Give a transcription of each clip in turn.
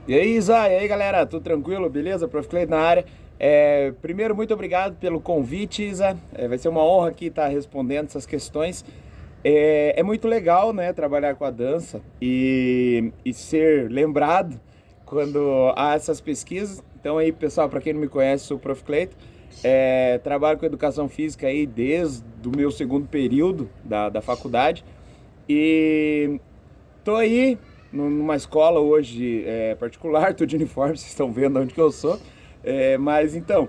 E aí, Isa, e aí, galera, tudo tranquilo? Beleza? Prof. Cleiton na área. Primeiro, muito obrigado pelo convite, Isa. Vai ser uma honra aqui estar respondendo essas questões. É muito legal, né, trabalhar com a dança e ser lembrado quando há essas pesquisas. Então, aí, pessoal, para quem não me conhece, sou o Prof. Cleiton. Trabalho com educação física aí desde o meu segundo período da faculdade. E tô aí numa escola hoje particular, tô de uniforme, vocês estão vendo onde que eu sou. Mas então,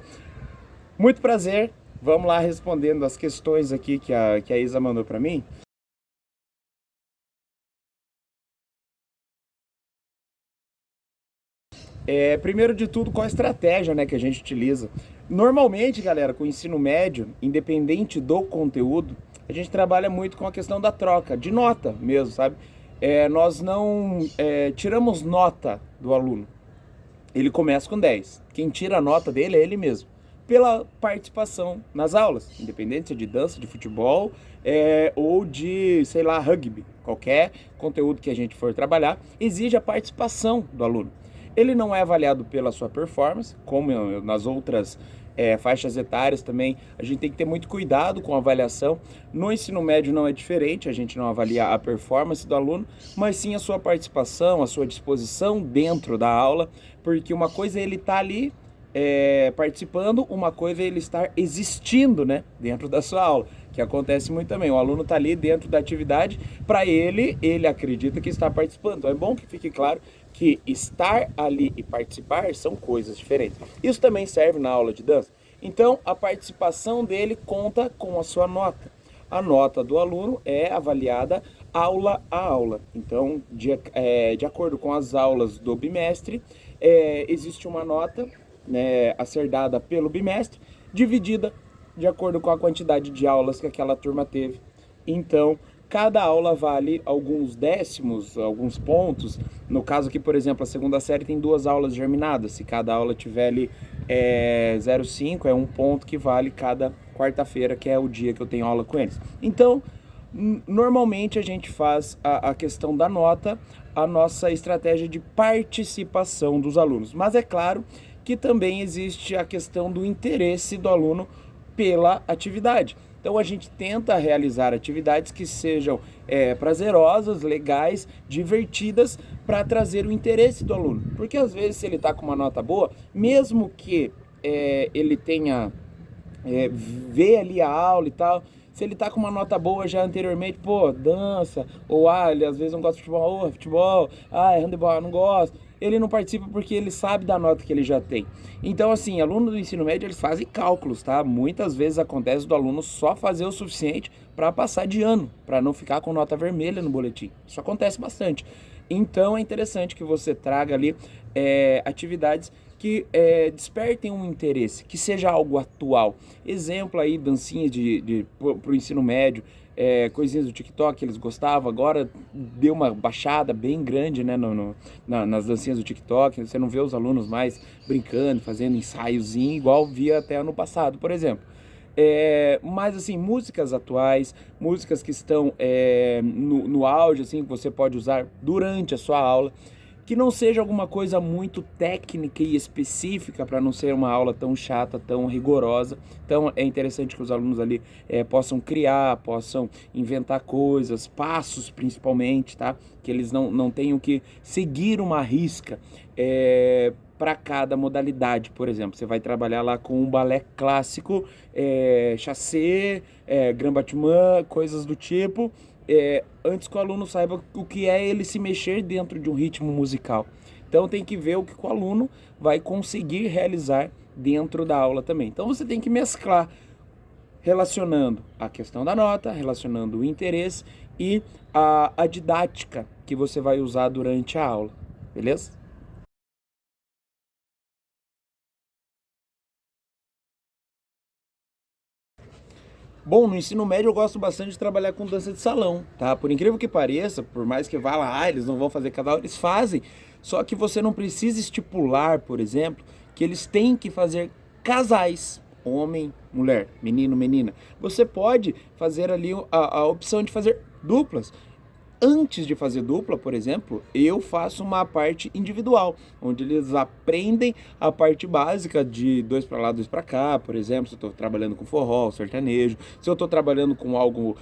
muito prazer. Vamos lá respondendo as questões aqui que a Isa mandou para mim. Primeiro de tudo, qual a estratégia, né, que a gente utiliza? Normalmente, galera, com o ensino médio, independente do conteúdo, a gente trabalha muito com a questão da troca, de nota mesmo, sabe? Nós não tiramos nota do aluno. Ele começa com 10. Quem tira a nota dele é ele mesmo. Pela participação nas aulas, independente se é de dança, de futebol ou de, sei lá, rugby. Qualquer conteúdo que a gente for trabalhar exige a participação do aluno. Ele não é avaliado pela sua performance, como nas outras faixas etárias também. A gente tem que ter muito cuidado com a avaliação. No ensino médio não é diferente, a gente não avalia a performance do aluno, mas sim a sua participação, a sua disposição dentro da aula, porque uma coisa é ele estar ali participando, uma coisa é ele estar existindo, né, dentro da sua aula, que acontece muito também. O aluno está ali dentro da atividade, para ele acredita que está participando. Então é bom que fique claro que estar ali e participar são coisas diferentes. Isso também serve na aula de dança. Então a participação dele conta com a sua nota. A nota do aluno é avaliada aula a aula. Então, de acordo com as aulas do bimestre, existe uma nota, né, a ser dada pelo bimestre, dividida de acordo com a quantidade de aulas que aquela turma teve. Então, cada aula vale alguns décimos, alguns pontos. No caso aqui, por exemplo, a segunda série tem duas aulas germinadas. Se cada aula tiver ali 0,5, é um ponto que vale cada quarta-feira, que é o dia que eu tenho aula com eles. Então, normalmente a gente faz a questão da nota, a nossa estratégia de participação dos alunos. Mas é claro que também existe a questão do interesse do aluno pela atividade. Então a gente tenta realizar atividades que sejam prazerosas, legais, divertidas, para trazer o interesse do aluno. Porque às vezes, se ele está com uma nota boa, mesmo que ele tenha ver ali a aula e tal. Se ele tá com uma nota boa já anteriormente, pô, dança, ou ele às vezes não gosta de futebol, futebol, é handebol, não gosta. Ele não participa porque ele sabe da nota que ele já tem. Então, assim, aluno do ensino médio, eles fazem cálculos, tá? Muitas vezes acontece do aluno só fazer o suficiente para passar de ano, para não ficar com nota vermelha no boletim. Isso acontece bastante. Então, é interessante que você traga ali atividades que despertem um interesse, que seja algo atual. Exemplo aí, dancinhas pro ensino médio, coisinhas do TikTok que eles gostavam, agora deu uma baixada bem grande, né, nas dancinhas do TikTok. Você não vê os alunos mais brincando, fazendo ensaiozinho, igual via até ano passado, por exemplo. Mas assim, músicas atuais, músicas que estão no áudio, assim, que você pode usar durante a sua aula, que não seja alguma coisa muito técnica e específica, para não ser uma aula tão chata, tão rigorosa. Então é interessante que os alunos ali possam criar, possam inventar coisas, passos principalmente, tá? Que eles não tenham que seguir uma risca para cada modalidade. Por exemplo, você vai trabalhar lá com um balé clássico, chassé, grand battement, coisas do tipo, antes que o aluno saiba o que é ele se mexer dentro de um ritmo musical. Então tem que ver o que o aluno vai conseguir realizar dentro da aula também. Então você tem que mesclar, relacionando a questão da nota, relacionando o interesse e a didática que você vai usar durante a aula, beleza? Bom, no ensino médio eu gosto bastante de trabalhar com dança de salão, tá? Por incrível que pareça, por mais que vá lá, eles não vão fazer cada aula, eles fazem. Só que você não precisa estipular, por exemplo, que eles têm que fazer casais, homem, mulher, menino, menina. Você pode fazer ali a opção de fazer duplas. Antes de fazer dupla, por exemplo, eu faço uma parte individual, onde eles aprendem a parte básica de dois para lá, dois para cá, por exemplo, se eu estou trabalhando com forró, sertanejo, se eu estou trabalhando com algo,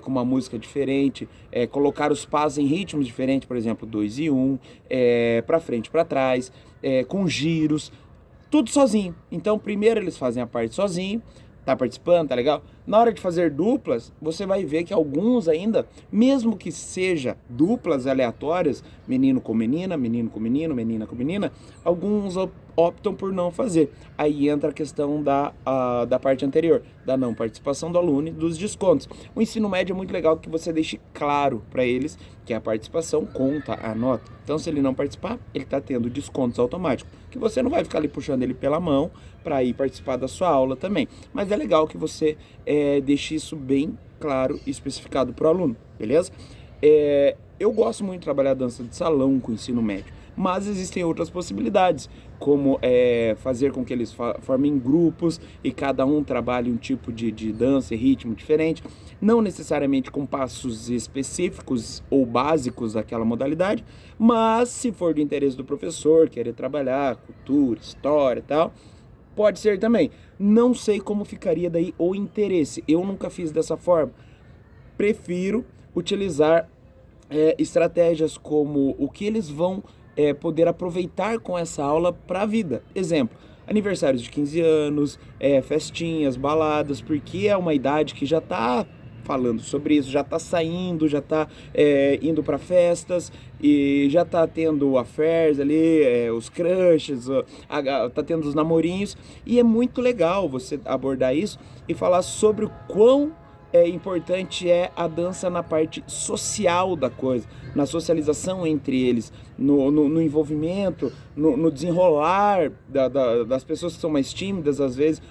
com uma música diferente, colocar os passos em ritmos diferentes, por exemplo, 2 e 1, para frente e para trás, com giros, tudo sozinho. Então, primeiro eles fazem a parte sozinho, tá participando, tá legal? Na hora de fazer duplas, você vai ver que alguns ainda, mesmo que seja duplas aleatórias, menino com menina, menino com menino, menina com menina, alguns optam por não fazer. Aí entra a questão da parte anterior, da não participação do aluno e dos descontos. O ensino médio é muito legal que você deixe claro para eles que a participação conta a nota. Então, se ele não participar, ele está tendo descontos automáticos, que você não vai ficar ali puxando ele pela mão para ir participar da sua aula também. Mas é legal que você deixe isso bem claro e especificado para o aluno, beleza? Eu gosto muito de trabalhar dança de salão com ensino médio, mas existem outras possibilidades, como fazer com que eles formem grupos e cada um trabalhe um tipo de dança e ritmo diferente, não necessariamente com passos específicos ou básicos daquela modalidade, mas se for do interesse do professor, querer trabalhar cultura, história e tal, pode ser também. Não sei como ficaria daí o interesse, eu nunca fiz dessa forma. Prefiro utilizar estratégias como o que eles vão poder aproveitar com essa aula para a vida. Exemplo, aniversários de 15 anos, festinhas, baladas, porque é uma idade que já está falando sobre isso, já está saindo, já está indo para festas e já está tendo affairs ali, os crushes, tá tendo os namorinhos, e é muito legal você abordar isso e falar sobre o quão importante é a dança na parte social da coisa, na socialização entre eles, no envolvimento, no desenrolar das pessoas que são mais tímidas, às vezes,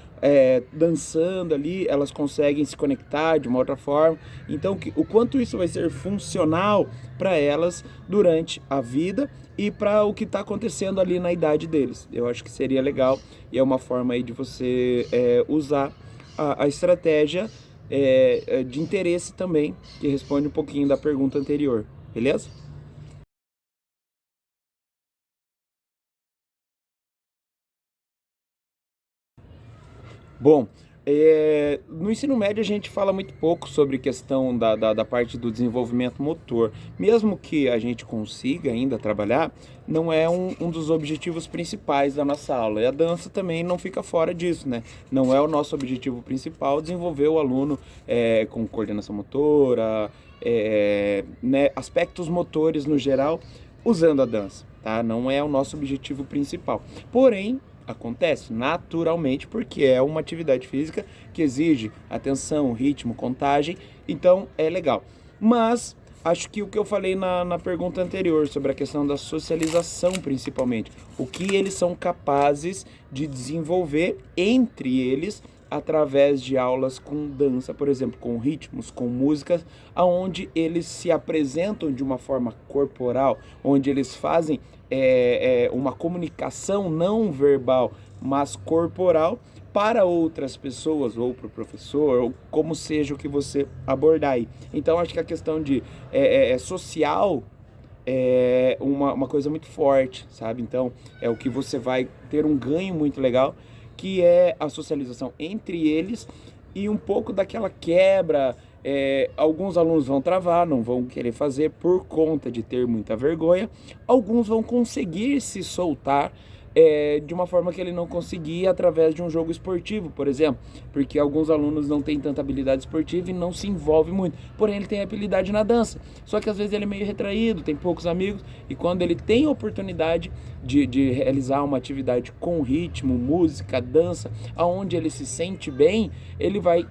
dançando ali, elas conseguem se conectar de uma outra forma. Então, o quanto isso vai ser funcional para elas durante a vida e para o que está acontecendo ali na idade deles. Eu acho que seria legal e é uma forma aí de você usar a estratégia de interesse também, que responde um pouquinho da pergunta anterior, beleza? Bom, no ensino médio a gente fala muito pouco sobre questão da parte do desenvolvimento motor. Mesmo que a gente consiga ainda trabalhar, não é um dos objetivos principais da nossa aula. E a dança também não fica fora disso, né? Não é o nosso objetivo principal desenvolver o aluno com coordenação motora, né, aspectos motores no geral, usando a dança, tá? Não é o nosso objetivo principal. Porém, acontece naturalmente porque é uma atividade física que exige atenção, ritmo, contagem, então é legal. Mas acho que o que eu falei na pergunta anterior sobre a questão da socialização principalmente, o que eles são capazes de desenvolver entre eles através de aulas com dança, por exemplo, com ritmos, com músicas, aonde eles se apresentam de uma forma corporal, onde eles fazem uma comunicação não verbal, mas corporal para outras pessoas, ou para o professor, ou como seja o que você abordar aí. Então, acho que a questão de social é uma coisa muito forte, sabe? Então, é o que você vai ter um ganho muito legal, que é a socialização entre eles e um pouco daquela quebra. Alguns alunos vão travar, não vão querer fazer por conta de ter muita vergonha. Alguns vão conseguir se soltar de uma forma que ele não conseguia através de um jogo esportivo, por exemplo, porque alguns alunos não têm tanta habilidade esportiva e não se envolve muito, porém ele tem habilidade na dança, só que às vezes ele é meio retraído, tem poucos amigos, e quando ele tem a oportunidade de realizar uma atividade com ritmo, música, dança, aonde ele se sente bem, ele vai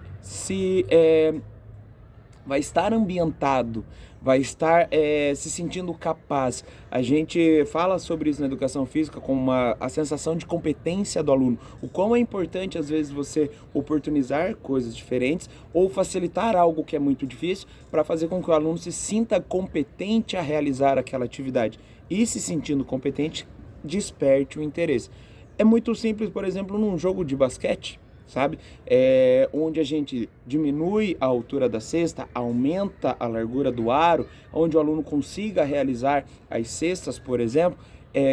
estar ambientado, vai estar se sentindo capaz. A gente fala sobre isso na educação física com a sensação de competência do aluno. O quão é importante, às vezes, você oportunizar coisas diferentes ou facilitar algo que é muito difícil para fazer com que o aluno se sinta competente a realizar aquela atividade. E se sentindo competente, desperte o interesse. É muito simples, por exemplo, num jogo de basquete. sabe? Onde a gente diminui a altura da cesta, aumenta a largura do aro, onde o aluno consiga realizar as cestas, por exemplo,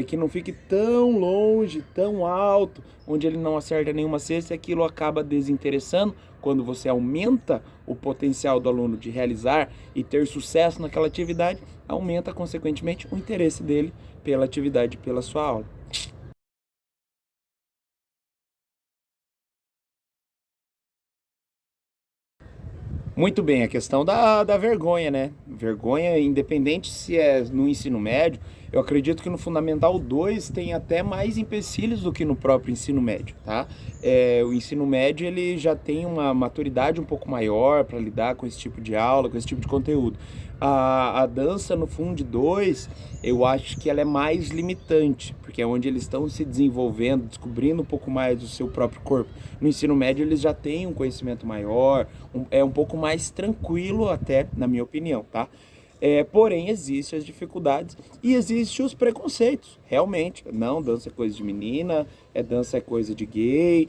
que não fique tão longe, tão alto, onde ele não acerta nenhuma cesta e aquilo acaba desinteressando. Quando você aumenta o potencial do aluno de realizar e ter sucesso naquela atividade, aumenta consequentemente o interesse dele pela atividade, pela sua aula. Muito bem, a questão da vergonha, né? Vergonha, independente se é no ensino médio, eu acredito que no Fundamental 2 tem até mais empecilhos do que no próprio ensino médio, tá? O ensino médio ele já tem uma maturidade um pouco maior para lidar com esse tipo de aula, com esse tipo de conteúdo. A dança no Fund 2, eu acho que ela é mais limitante, porque é onde eles estão se desenvolvendo, descobrindo um pouco mais do seu próprio corpo. No ensino médio eles já têm um conhecimento maior, é um pouco mais tranquilo até, na minha opinião, tá? Porém, existem as dificuldades e existem os preconceitos, realmente. Não, dança é coisa de menina, dança é coisa de gay,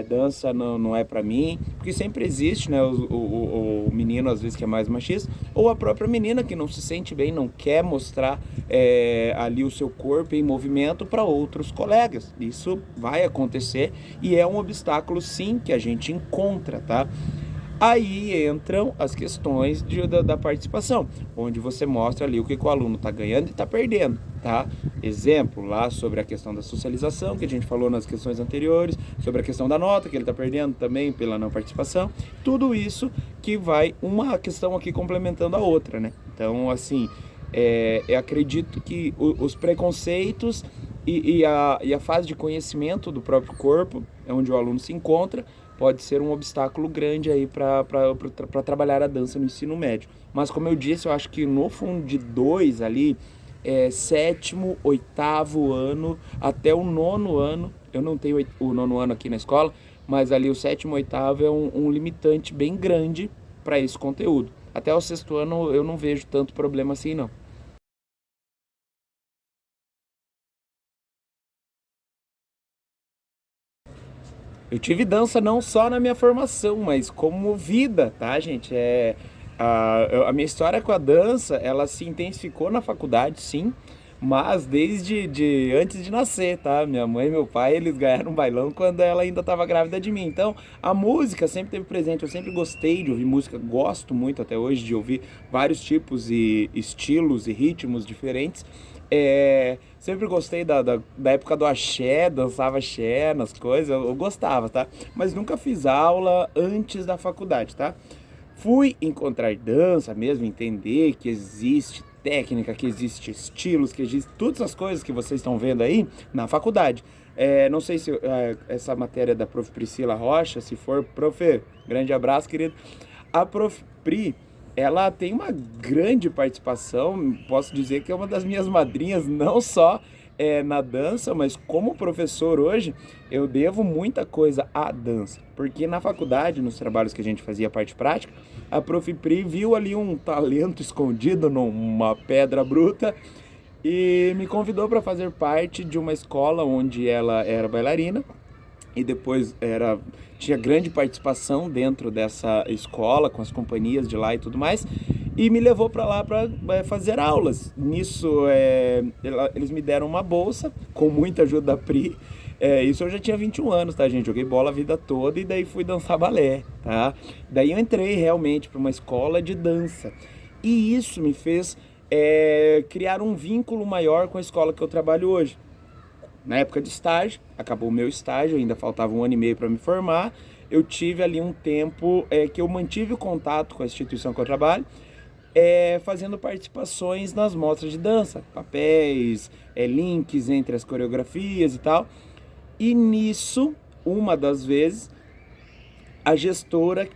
dança não é pra mim. Porque sempre existe, né, o menino, às vezes, que é mais machista, ou a própria menina que não se sente bem, não quer mostrar ali o seu corpo em movimento para outros colegas. Isso vai acontecer e é um obstáculo, sim, que a gente encontra, tá? Aí entram as questões da participação, onde você mostra ali o que o aluno está ganhando e está perdendo, tá? Exemplo lá sobre a questão da socialização, que a gente falou nas questões anteriores, sobre a questão da nota, que ele está perdendo também pela não participação. Tudo isso que vai uma questão aqui complementando a outra, né? Então, assim, eu acredito que os preconceitos e a fase de conhecimento do próprio corpo, é onde o aluno se encontra, pode ser um obstáculo grande aí para trabalhar a dança no ensino médio. Mas como eu disse, eu acho que no Fund 2 ali, sétimo, oitavo ano, até o nono ano, eu não tenho o nono ano aqui na escola, mas ali o sétimo, oitavo é um limitante bem grande para esse conteúdo. Até o sexto ano eu não vejo tanto problema assim, não. Eu tive dança não só na minha formação, mas como vida, tá, gente? A minha história com a dança, ela se intensificou na faculdade, sim, mas desde antes de nascer, tá? Minha mãe e meu pai, eles ganharam um bailão quando ela ainda estava grávida de mim. Então, a música sempre teve presente. Eu sempre gostei de ouvir música, gosto muito até hoje de ouvir vários tipos e estilos e ritmos diferentes. Sempre gostei da época do axé, dançava axé nas coisas, eu gostava, tá? Mas nunca fiz aula antes da faculdade, tá? Fui encontrar dança mesmo, entender que existe técnica, que existe estilos, que existe todas as coisas que vocês estão vendo aí na faculdade. Não sei se essa matéria da prof. Priscila Rocha, se for, prof, grande abraço, querido. A prof. Pri, ela tem uma grande participação, posso dizer que é uma das minhas madrinhas, não só na dança, mas como professor hoje, eu devo muita coisa à dança. Porque na faculdade, nos trabalhos que a gente fazia a parte prática, a prof. Pri viu ali um talento escondido numa pedra bruta e me convidou para fazer parte de uma escola onde ela era bailarina e depois tinha grande participação dentro dessa escola, com as companhias de lá e tudo mais, e me levou para lá para fazer aulas. Nisso, eles me deram uma bolsa, com muita ajuda da Pri. Isso eu já tinha 21 anos, tá, gente? Joguei bola a vida toda e daí fui dançar balé, tá? Daí eu entrei realmente para uma escola de dança. E isso me fez criar um vínculo maior com a escola que eu trabalho hoje. Na época de estágio, acabou o meu estágio, ainda faltava um ano e meio para me formar. Eu tive ali um tempo que eu mantive o contato com a instituição que eu trabalho, fazendo participações nas mostras de dança, papéis, links entre as coreografias e tal. E nisso, uma das vezes, a gestora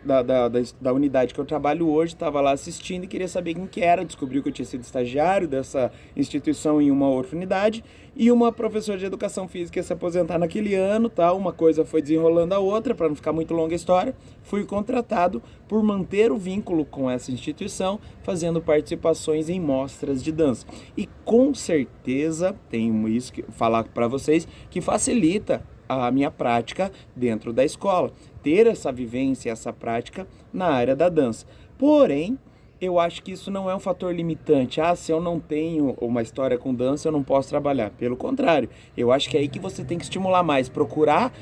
da unidade que eu trabalho hoje estava lá assistindo e queria saber quem que era, descobriu que eu tinha sido estagiário dessa instituição em uma outra unidade, e uma professora de educação física ia se aposentar naquele ano, tal. Uma coisa foi desenrolando a outra, para não ficar muito longa a história. Fui contratado por manter o vínculo com essa instituição, fazendo participações em mostras de dança. E com certeza, tenho isso que falar para vocês, que facilita a minha prática dentro da escola, ter essa vivência, essa prática na área da dança. Porém, eu acho que isso não é um fator limitante. Ah, se eu não tenho uma história com dança, eu não posso trabalhar. Pelo contrário, eu acho que é aí que você tem que estimular mais, procurar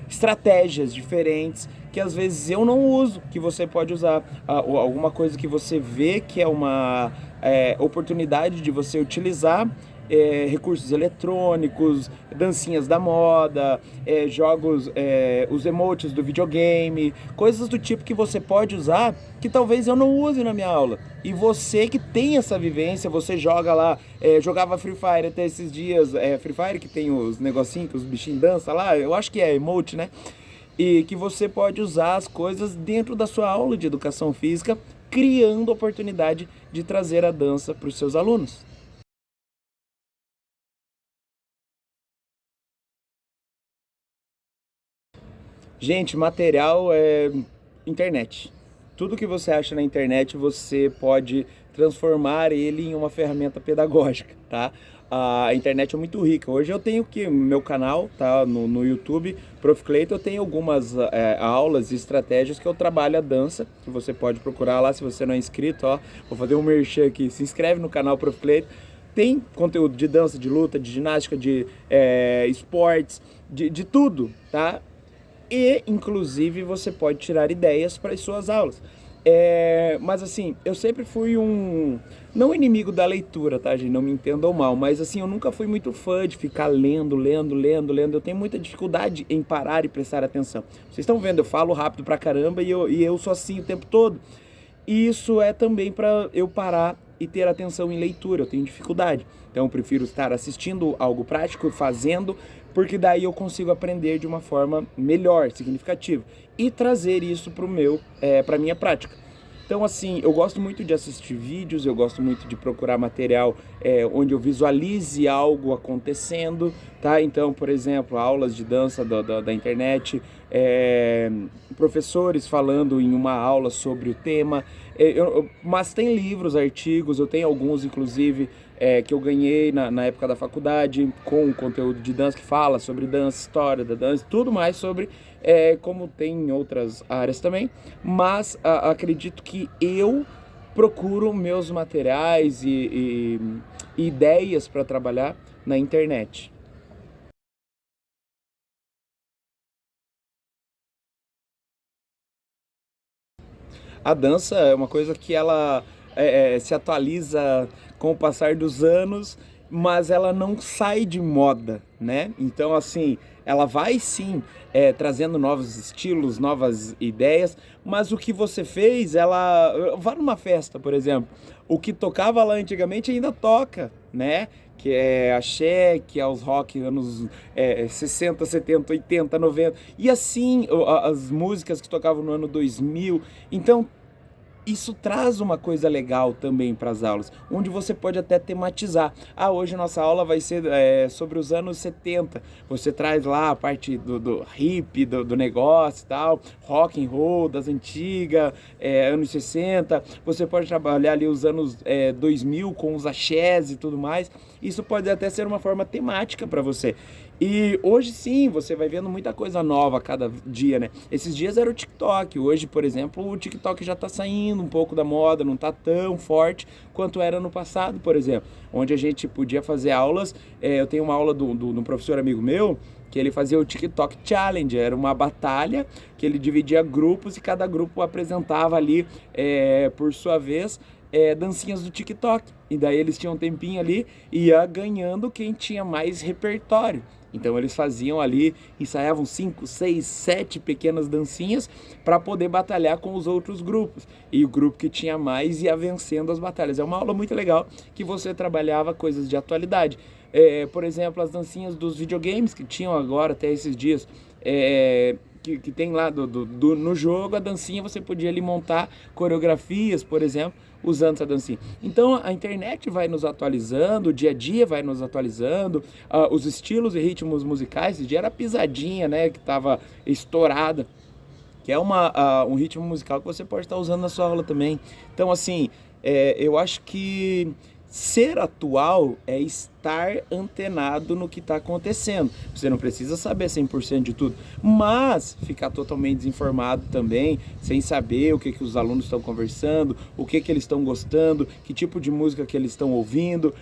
estratégias diferentes que às vezes eu não uso, que você pode usar. Ou alguma coisa que você vê que é uma oportunidade de você utilizar recursos eletrônicos, dancinhas da moda, jogos, os emotes do videogame, coisas do tipo que você pode usar que talvez eu não use na minha aula. E você que tem essa vivência, você joga lá, jogava Free Fire até esses dias, Free Fire que tem os negocinhos que os bichinhos dançam lá, eu acho que é emote, né? E que você pode usar as coisas dentro da sua aula de educação física, criando oportunidade de trazer a dança para os seus alunos. Gente, material é internet. Tudo que você acha na internet você pode transformar ele em uma ferramenta pedagógica, tá? A internet é muito rica. Hoje eu tenho que meu canal, tá? No YouTube, Prof. Cleiton, eu tenho algumas aulas e estratégias que eu trabalho a dança, que você pode procurar lá se você não é inscrito, ó. Vou fazer um merchan aqui. Se inscreve no canal Prof. Cleiton. Tem conteúdo de dança, de luta, de ginástica, de esportes, de tudo, tá? E, inclusive, você pode tirar ideias para as suas aulas. Mas assim, eu sempre fui não inimigo da leitura, tá, gente? Não me entendam mal, mas assim, eu nunca fui muito fã de ficar lendo, lendo, lendo, lendo. Eu tenho muita dificuldade em parar e prestar atenção. Vocês estão vendo, eu falo rápido pra caramba e eu sou assim o tempo todo. E isso é também para eu parar e ter atenção em leitura, eu tenho dificuldade. Então eu prefiro estar assistindo algo prático e fazendo, porque daí eu consigo aprender de uma forma melhor, significativa, e trazer isso para minha prática. Então, assim, eu gosto muito de assistir vídeos, eu gosto muito de procurar material onde eu visualize algo acontecendo, tá? Então, por exemplo, aulas de dança da internet, professores falando em uma aula sobre o tema, mas tem livros, artigos, eu tenho alguns, inclusive, que eu ganhei na época da faculdade, com conteúdo de dança, que fala sobre dança, história da dança, tudo mais sobre como tem em outras áreas também, mas acredito que eu procuro meus materiais e ideias para trabalhar na internet. A dança é uma coisa que ela se atualiza com o passar dos anos, mas ela não sai de moda, né? Então, assim, ela vai sim trazendo novos estilos, novas ideias, mas o que você fez, ela. Vá numa festa, por exemplo, o que tocava lá antigamente ainda toca, né? Que é axé, que é os rock anos 60, 70, 80, 90, e assim as músicas que tocavam no ano 2000. Então, isso traz uma coisa legal também para as aulas, onde você pode até tematizar. Ah, hoje nossa aula vai ser sobre os anos 70. Você traz lá a parte do hip, do negócio e tal, rock and roll das antigas, anos 60. Você pode trabalhar ali os anos 2000 com os axés e tudo mais. Isso pode até ser uma forma temática para você. E hoje sim, você vai vendo muita coisa nova a cada dia, né? Esses dias era o TikTok. Hoje, por exemplo, o TikTok já tá saindo um pouco da moda, não tá tão forte quanto era no passado, por exemplo. Onde a gente podia fazer aulas. Eu tenho uma aula de um professor amigo meu que ele fazia o TikTok Challenge. Era uma batalha que ele dividia grupos e cada grupo apresentava ali, por sua vez, dancinhas do TikTok. E daí eles tinham um tempinho ali e ia ganhando quem tinha mais repertório. Então eles faziam ali, ensaiavam 5, 6, 7 pequenas dancinhas para poder batalhar com os outros grupos. E o grupo que tinha mais ia vencendo as batalhas. É uma aula muito legal que você trabalhava coisas de atualidade. Por exemplo, as dancinhas dos videogames que tinham agora até esses dias. Que tem lá no jogo, a dancinha você podia ali montar coreografias, por exemplo, usando essa dancinha. Então a internet vai nos atualizando, o dia a dia vai nos atualizando, os estilos e ritmos musicais. Esse dia era a pisadinha, né, que estava estourada, que é um ritmo musical que você pode estar usando na sua aula também. Então, assim, eu acho que ser atual é extremamente estar antenado no que está acontecendo. Você não precisa saber 100% de tudo, mas ficar totalmente desinformado também, sem saber o que os alunos estão conversando, o que eles estão gostando, que tipo de música que eles estão ouvindo,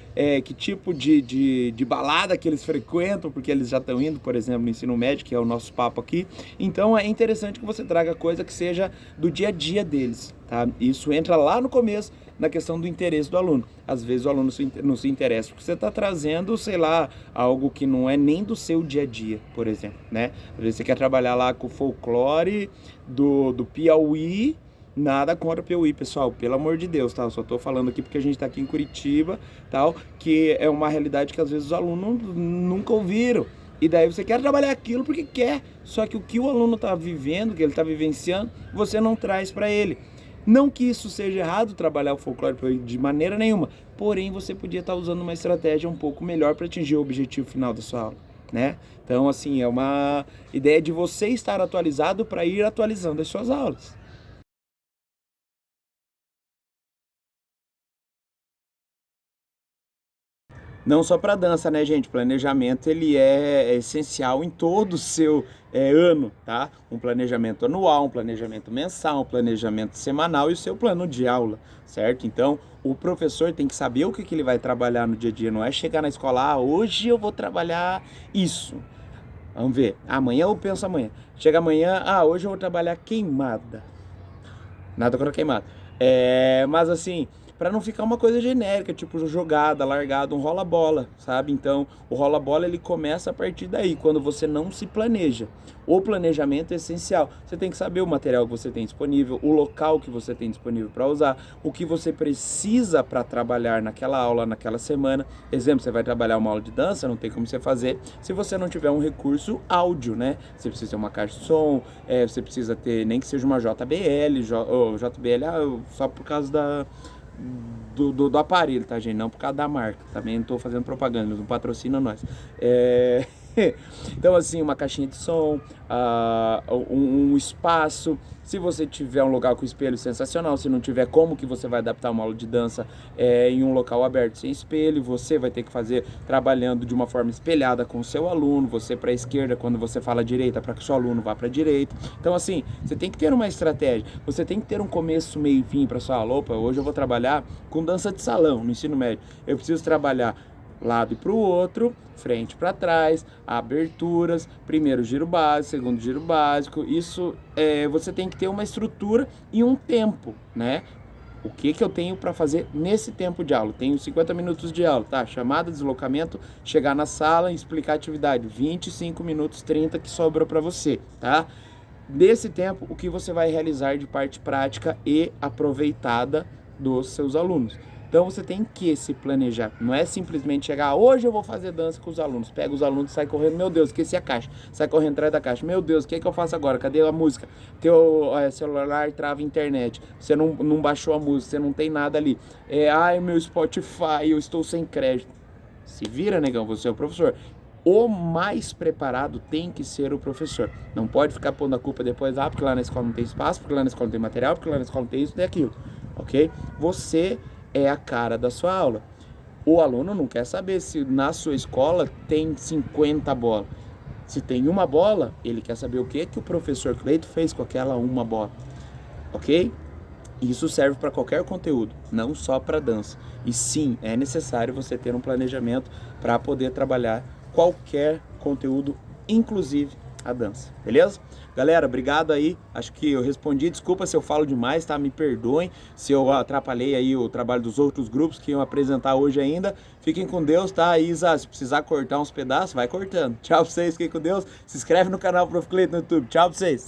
que tipo de balada que eles frequentam, porque eles já estão indo, por exemplo, no ensino médio, que é o nosso papo aqui. Então é interessante que você traga coisa que seja do dia a dia deles, tá? Isso entra lá no começo, na questão do interesse do aluno. Às vezes o aluno não se interessa porque você está trazendo, sei lá, algo que não é nem do seu dia a dia, por exemplo, né? Às vezes você quer trabalhar lá com o folclore do Piauí. Nada contra o Piauí, pessoal, pelo amor de Deus, tá? Eu só tô falando aqui porque a gente tá aqui em Curitiba, tal, que é uma realidade que às vezes os alunos nunca ouviram. E daí você quer trabalhar aquilo porque quer, só que o que o aluno tá vivendo, que ele tá vivenciando, você não traz para ele. Não que isso seja errado, trabalhar o folclore de maneira nenhuma, porém você podia estar usando uma estratégia um pouco melhor para atingir o objetivo final da sua aula, né? Então, assim, é uma ideia de você estar atualizado para ir atualizando as suas aulas. Não só para dança, né, gente? Planejamento ele é essencial em todo o seu ano, tá? Um planejamento anual, um planejamento mensal, um planejamento semanal e o seu plano de aula, certo? Então, o professor tem que saber o que ele vai trabalhar no dia a dia. Não é chegar na escola, hoje eu vou trabalhar isso. Vamos ver. Amanhã eu penso amanhã. Chega amanhã, hoje eu vou trabalhar queimada. Nada contra queimado. Mas assim, para não ficar uma coisa genérica, tipo jogada, largada, um rola-bola, sabe? Então, o rola-bola ele começa a partir daí, quando você não se planeja. O planejamento é essencial. Você tem que saber o material que você tem disponível, o local que você tem disponível para usar, o que você precisa para trabalhar naquela aula, naquela semana. Exemplo, você vai trabalhar uma aula de dança, não tem como você fazer se você não tiver um recurso áudio, né? Você precisa ter uma caixa de som, você precisa ter, nem que seja uma JBL, JBL só por causa do aparelho, tá, gente? Não por causa da marca. Também não tô fazendo propaganda, não patrocina nós. Então, assim, uma caixinha de som, um espaço. Se você tiver um lugar com espelho, sensacional. Se não tiver, como que você vai adaptar uma aula de dança em um local aberto sem espelho? Você vai ter que fazer trabalhando de uma forma espelhada com o seu aluno, você para a esquerda quando você fala à direita, para que o seu aluno vá para a direita. Então, assim, você tem que ter uma estratégia, você tem que ter um começo, meio e fim para sua aula. Opa, hoje eu vou trabalhar com dança de salão no ensino médio. Eu preciso trabalhar lado e para o outro, frente para trás, aberturas, primeiro giro básico, segundo giro básico. Isso você tem que ter uma estrutura e um tempo, né? O que eu tenho para fazer nesse tempo de aula? Tenho 50 minutos de aula, tá? Chamada, deslocamento, chegar na sala e explicar a atividade. 25 minutos, 30 que sobrou para você, tá? Nesse tempo, o que você vai realizar de parte prática e aproveitada dos seus alunos. Então você tem que se planejar, não é simplesmente chegar, hoje eu vou fazer dança com os alunos, pega os alunos e sai correndo, meu Deus, esqueci a caixa, sai correndo atrás da caixa, meu Deus, o que é que eu faço agora, cadê a música? Teu celular trava a internet, você não baixou a música, você não tem nada ali, meu Spotify, eu estou sem crédito. Se vira, negão, você é o professor. O mais preparado tem que ser o professor. Não pode ficar pondo a culpa depois, porque lá na escola não tem espaço, porque lá na escola não tem material, porque lá na escola não tem isso, tem aquilo, ok? Você é a cara da sua aula. O aluno não quer saber se na sua escola tem 50 bolas. Se tem uma bola, ele quer saber o que o professor Cleito fez com aquela uma bola, ok? Isso serve para qualquer conteúdo, não só para dança. E sim, é necessário você ter um planejamento para poder trabalhar qualquer conteúdo, inclusive a dança, beleza? Galera, obrigado aí, acho que eu respondi, desculpa se eu falo demais, tá? Me perdoem se eu atrapalhei aí o trabalho dos outros grupos que iam apresentar hoje ainda. Fiquem com Deus, tá? Isa, se precisar cortar uns pedaços, vai cortando. Tchau pra vocês, fiquem com Deus. Se inscreve no canal Prof. Cleito no YouTube. Tchau pra vocês.